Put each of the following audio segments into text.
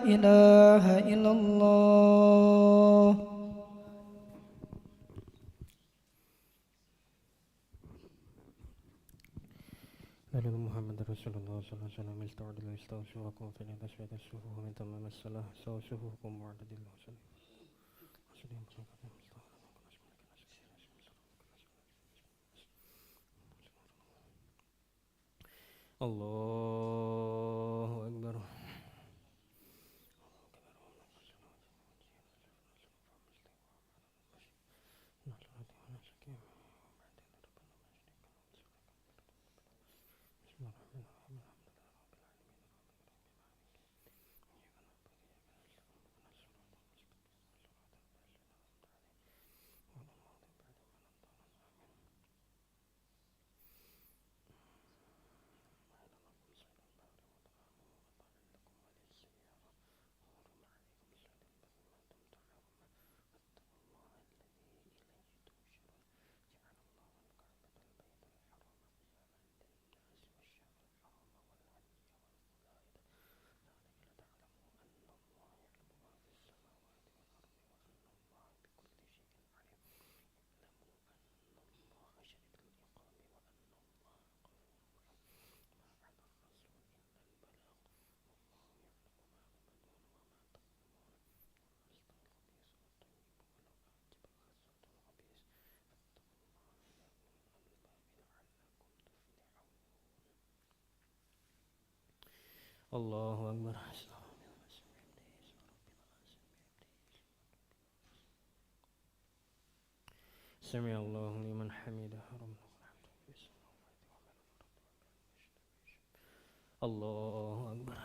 إله إلا الله. نبي محمد رسول الله صلى الله عليه وسلم استعد استوصفكم في تسوية الصفوف من تمام الصلاة صفوفكم معدد الله الله أكبر. الله أكبر. سمع الله لمن حمده ربنا الله أكبر.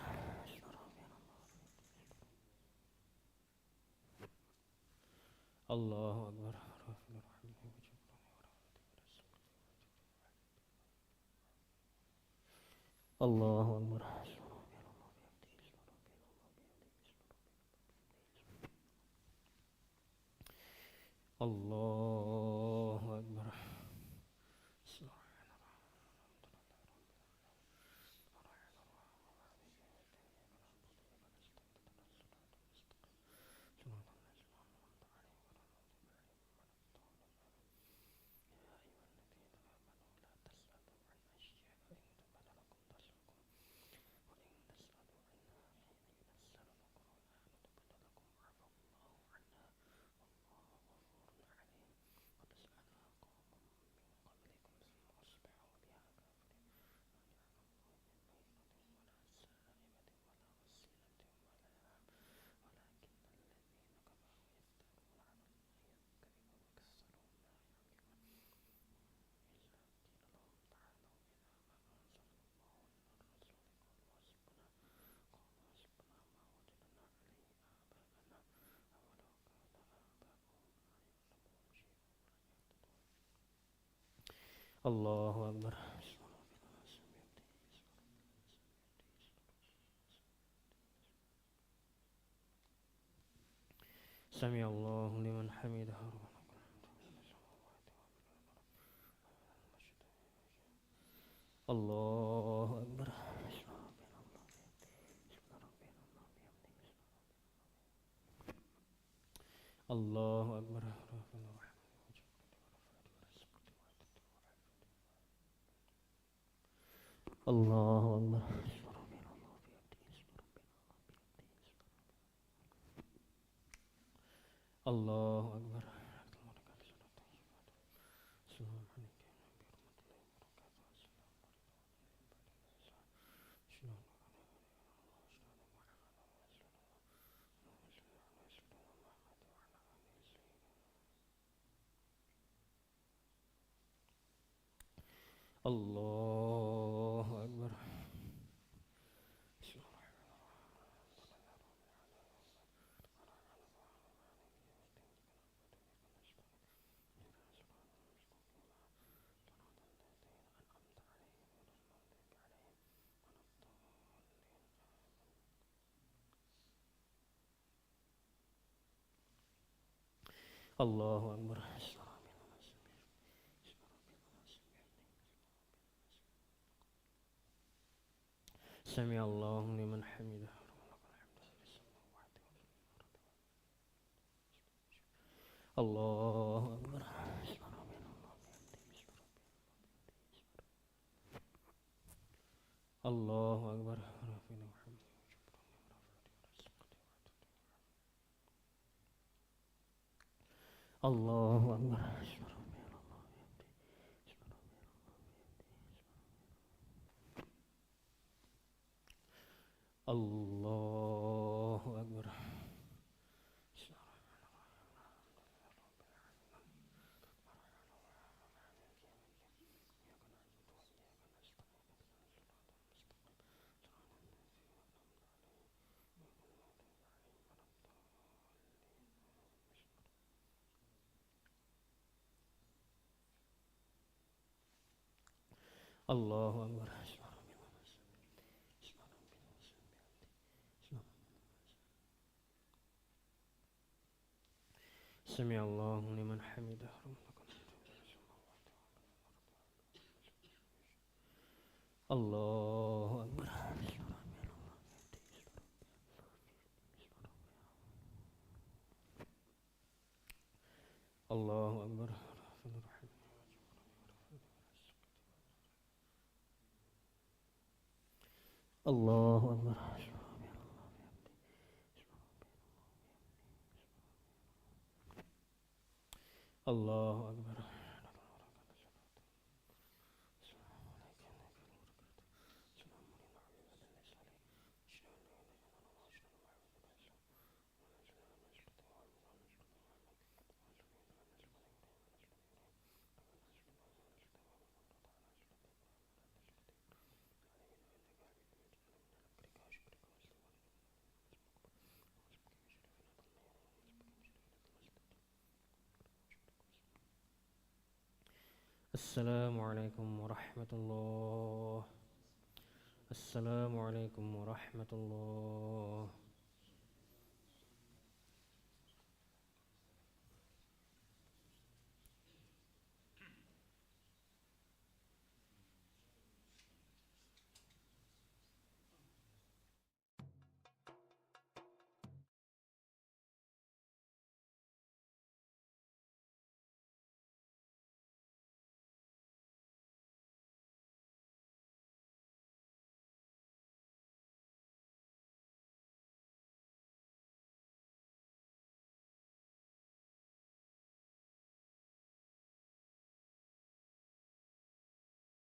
الله أكبر. الله أكبر. الله أكبر. الله أكبر. سمع الله لمن حمده الله أكبر. الله أكبر. الله أكبر. الله أكبر. الله أكبر. الله أكبر. سمع الله لمن حمده Allahu Akbar. Allahu Akbar. Allahu Akbar. Allahu Akbar. Allahu Akbar. Sami Allahu liman hamidah. Allahu Akbar. Allahu Akbar. Allahu Akbar. Allahu Akbar. Assalamualaikum warahmatullah. Assalamualaikum warahmatullah.